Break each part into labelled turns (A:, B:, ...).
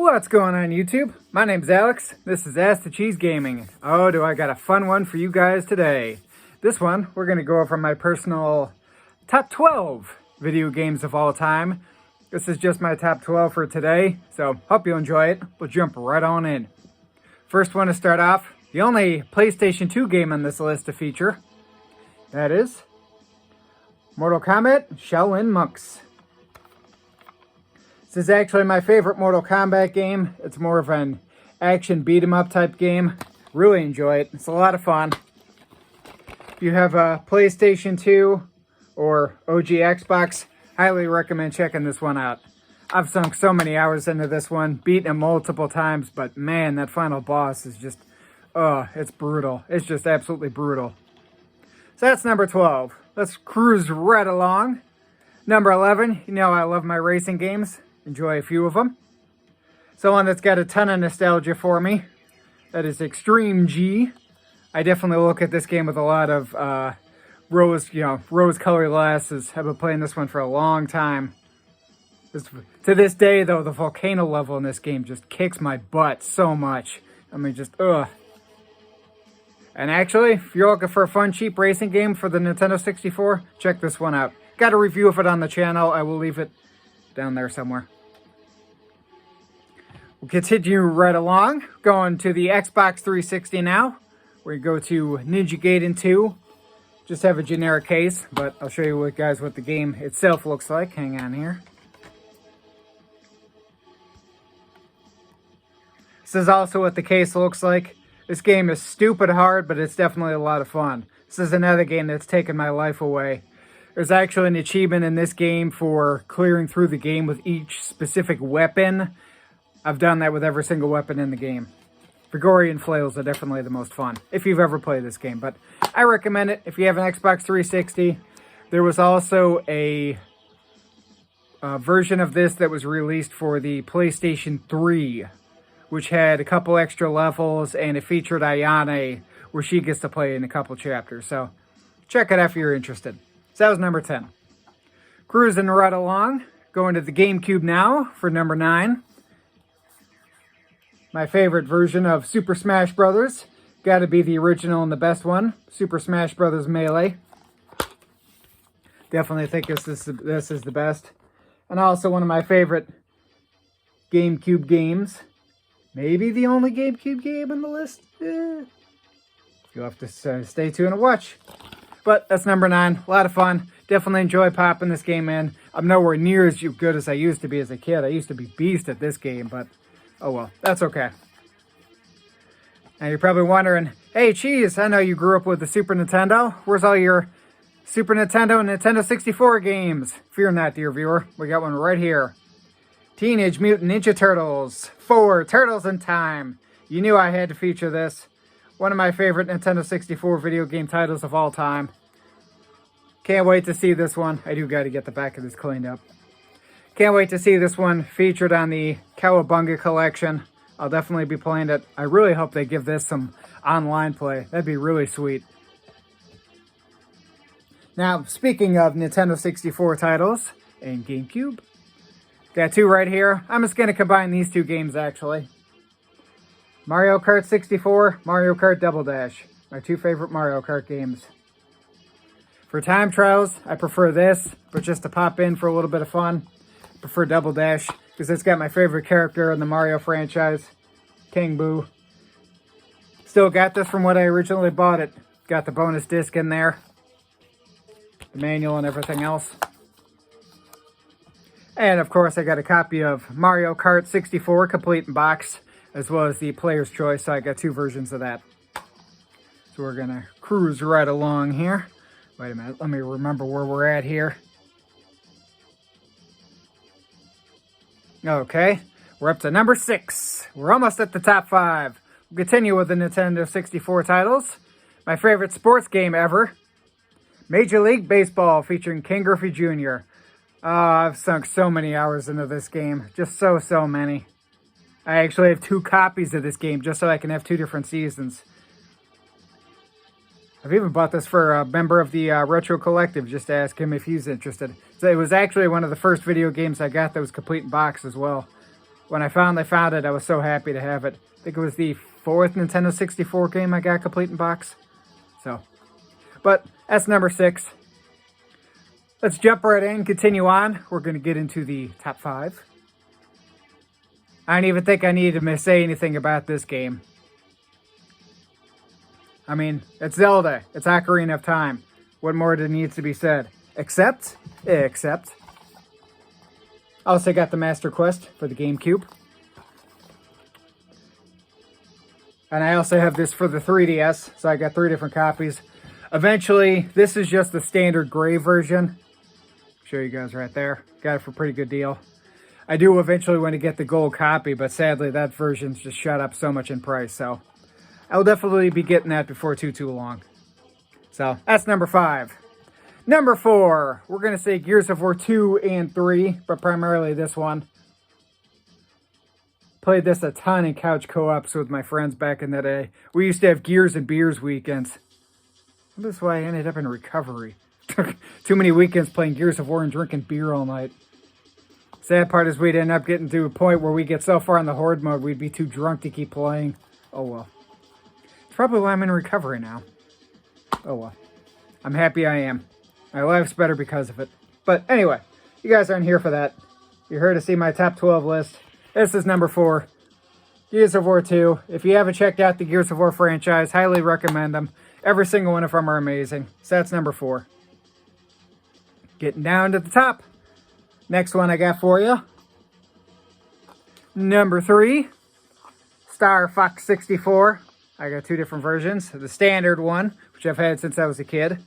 A: What's going on YouTube? My name's Alex. This is Ask the Cheese Gaming. Oh, do I got a fun one for you guys today. This one, we're going to go over my personal top 12 video games of all time. This is just my top 12 for today, so hope you enjoy it. We'll jump right on in. First one to start off, the only PlayStation 2 game on this list to feature. That is Mortal Kombat Shaolin Monks. This is actually my favorite Mortal Kombat game. It's more of an action beat-em-up type game. Really enjoy it. It's a lot of fun. If you have a PlayStation 2 or OG Xbox, highly recommend checking this one out. I've sunk so many hours into this one, beaten it multiple times, but man, that final boss is just, it's brutal. It's just absolutely brutal. So that's number 12. Let's cruise right along. Number 11, you know I love my racing games. Enjoy a few of them. So one that's got a ton of nostalgia for me, that is Extreme G. I definitely look at this game with a lot of rose-colored glasses. I've been playing this one for a long time. To this day, though, the volcano level in this game just kicks my butt so much. I mean, just, ugh. And actually, if you're looking for a fun, cheap racing game for the Nintendo 64, check this one out. Got a review of it on the channel. I will leave it down there somewhere. We'll continue right along, going to the Xbox 360 now. We go to Ninja Gaiden 2. Just have a generic case, but I'll show you guys what the game itself looks like. Hang on here. This is also what the case looks like. This game is stupid hard, but it's definitely a lot of fun. This is another game that's taken my life away. There's actually an achievement in this game for clearing through the game with each specific weapon. I've done that with every single weapon in the game. Gregorian flails are definitely the most fun, if you've ever played this game. But I recommend it if you have an Xbox 360. There was also a version of this that was released for the PlayStation 3, which had a couple extra levels, and it featured Ayane, where she gets to play in a couple chapters. So check it out if you're interested. So that was number 10. Cruising right along, going to the GameCube now for number 9. My favorite version of Super Smash Bros. Got to be the original and the best one, Super Smash Bros. Melee. Definitely think this is the best. And also one of my favorite GameCube games. Maybe the only GameCube game on the list. You'll have to stay tuned and watch. But that's number 9. A lot of fun. Definitely enjoy popping this game in. I'm nowhere near as good as I used to be as a kid. I used to be beast at this game, but oh well, that's okay. Now you're probably wondering, hey Cheese, I know you grew up with the Super Nintendo. Where's all your Super Nintendo and Nintendo 64 games? Fear not, dear viewer. We got one right here. Teenage Mutant Ninja Turtles 4, Turtles in Time. You knew I had to feature this. One of my favorite Nintendo 64 video game titles of all time. Can't wait to see this one. I do got to get the back of this cleaned up. Can't wait to see this one featured on the Cowabunga collection. I'll definitely be playing it. I really hope they give this some online play. That'd be really sweet. Now, speaking of Nintendo 64 titles and GameCube, got 2 right here. I'm just going to combine these 2 games, actually. Mario Kart 64, Mario Kart Double Dash. My 2 favorite Mario Kart games. For time trials, I prefer this, but just to pop in for a little bit of fun, I prefer Double Dash, because it's got my favorite character in the Mario franchise, King Boo. Still got this from when I originally bought it. Got the bonus disc in there, the manual and everything else. And of course, I got a copy of Mario Kart 64 complete in box, as well as the Player's Choice, so I got 2 versions of that. So we're gonna cruise right along here. Wait a minute, let me remember where we're at here. Okay, we're up to number 6. We're almost at the top 5. We'll continue with the Nintendo 64 titles. My favorite sports game ever, Major League Baseball, featuring Ken Griffey Jr. Oh, I've sunk so many hours into this game. Just so many. I actually have 2 copies of this game just so I can have 2 different seasons. I've even bought this for a member of the Retro Collective just to ask him if he's interested. So it was actually one of the first video games I got that was complete in box as well. When I finally found it, I was so happy to have it. I think it was the 4th Nintendo 64 game I got complete in box. So, but that's number 6. Let's jump right in, continue on. We're going to get into the top 5. I don't even think I need to say anything about this game. I mean, it's Zelda. It's Ocarina of Time. What more needs to be said? Except, I also got the Master Quest for the GameCube. And I also have this for the 3DS, so I got 3 different copies. Eventually, this is just the standard gray version. Show you guys right there. Got it for a pretty good deal. I do eventually want to get the gold copy, but sadly that version's just shot up so much in price, so I'll definitely be getting that before too long. So, that's number 5. Number 4, we're going to say Gears of War 2 and 3, but primarily this one. Played this a ton in couch co-ops with my friends back in the day. We used to have Gears and Beers weekends. That's why I ended up in recovery. Too many weekends playing Gears of War and drinking beer all night. Sad part is we'd end up getting to a point where we get so far in the horde mode we'd be too drunk to keep playing. Oh well. It's probably why I'm in recovery now. Oh well. I'm happy I am. My life's better because of it. But anyway, you guys aren't here for that. You're here to see my top 12 list. This is number 4. Gears of War 2. If you haven't checked out the Gears of War franchise, highly recommend them. Every single one of them are amazing. So that's number 4. Getting down to the top. Next one I got for you. Number 3. Star Fox 64. I got 2 different versions. The standard one, which I've had since I was a kid.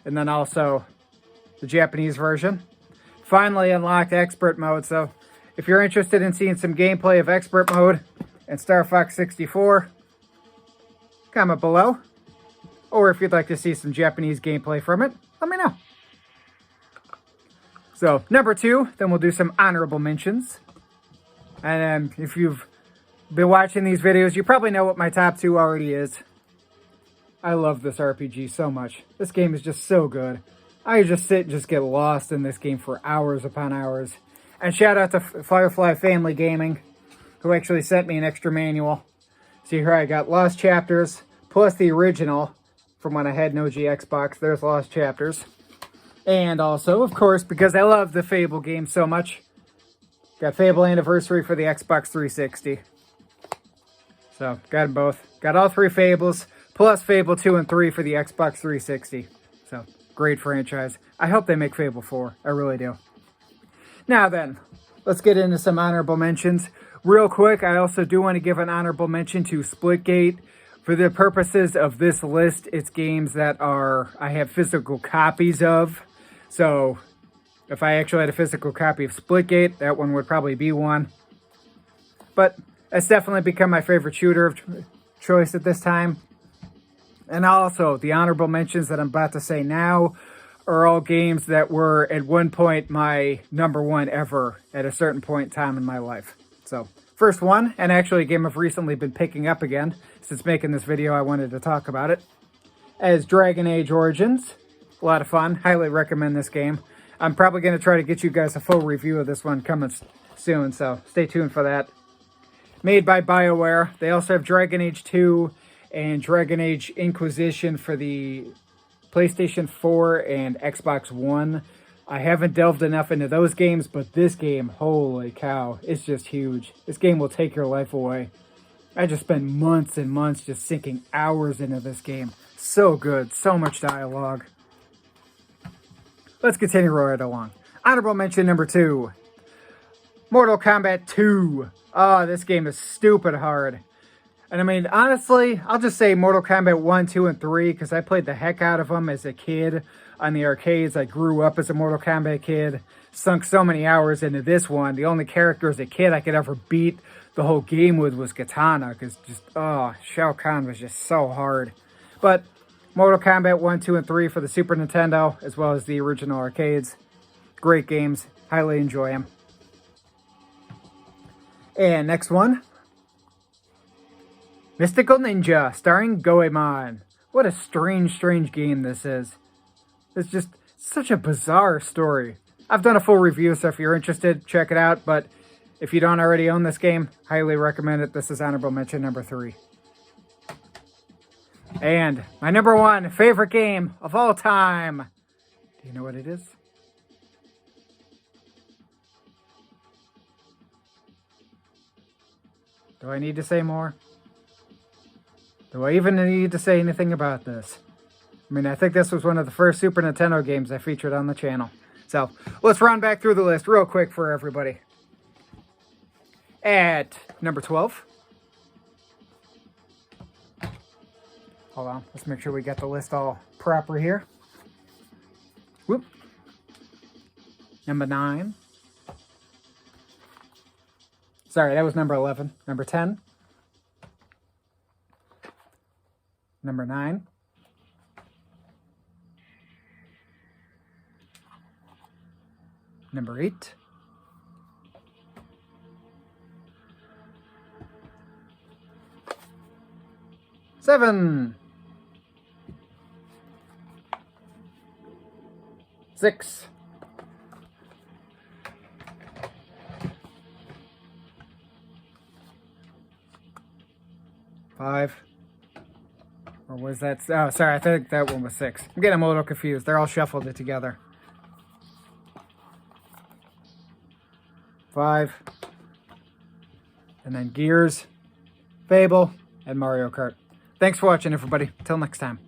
A: And then also the Japanese version. Finally unlocked expert mode, so if you're interested in seeing some gameplay of expert mode and Star Fox 64, comment below. Or if you'd like to see some Japanese gameplay from it, let me know. So, number 2, then we'll do some honorable mentions. And if you've been watching these videos, you probably know what my top 2 already is. I love this RPG so much. This game is just so good. I just sit and just get lost in this game for hours upon hours. And shout out to Firefly Family Gaming, who actually sent me an extra manual. See here I got Lost Chapters, plus the original from when I had an OG Xbox. There's Lost Chapters. And also, of course, because I love the Fable game so much, got Fable Anniversary for the Xbox 360. So, got them both. Got all 3 Fables, plus Fable 2 and 3 for the Xbox 360. So, great franchise. I hope they make Fable 4. I really do. Now then, let's get into some honorable mentions. Real quick, I also do want to give an honorable mention to Splitgate. For the purposes of this list, it's games that I have physical copies of. So, if I actually had a physical copy of Splitgate, that one would probably be one. But it's definitely become my favorite shooter of choice at this time. And also, the honorable mentions that I'm about to say now are all games that were at one point my number 1 ever at a certain point in time in my life. So, first one, and actually a game I've recently been picking up again. Since making this video, I wanted to talk about it. As Dragon Age Origins. A lot of fun. Highly recommend this game. I'm probably going to try to get you guys a full review of this one coming soon, so stay tuned for that. Made by BioWare. They also have Dragon Age 2 and Dragon Age Inquisition for the PlayStation 4 and Xbox One. I haven't delved enough into those games, but this game, holy cow, it's just huge. This game will take your life away. I just spent months and months just sinking hours into this game. So good, so much dialogue. Let's continue right along. Honorable mention number 2. Mortal Kombat 2. Oh, this game is stupid hard. And I mean, honestly, I'll just say Mortal Kombat 1, 2, and 3, because I played the heck out of them as a kid on the arcades. I grew up as a Mortal Kombat kid, sunk so many hours into this one. The only character as a kid I could ever beat the whole game with was Katana, because just, Shao Kahn was just so hard. But Mortal Kombat 1, 2, and 3 for the Super Nintendo, as well as the original arcades. Great games. Highly enjoy them. And next one. Mystical Ninja, starring Goemon. What a strange, strange game this is. It's just such a bizarre story. I've done a full review, so if you're interested, check it out. But If you don't already own this game, highly recommend it. This is honorable mention number 3. And my number 1 favorite game of all time. Do you know what it is? Do I need to say more? Do I even need to say anything about this? I mean, I think this was one of the first Super Nintendo games I featured on the channel. So, let's run back through the list real quick for everybody. At number 12. Hold on, let's make sure we got the list all proper here. Whoop. Number 9. Sorry, that was number 11. Number 10. Number 9. Number 8. Seven. 6. 5. Or was that? Oh, sorry. I think that one was 6. I'm getting them a little confused. They're all shuffled it together. 5. And then Gears, Fable, and Mario Kart. Thanks for watching, everybody. Till next time.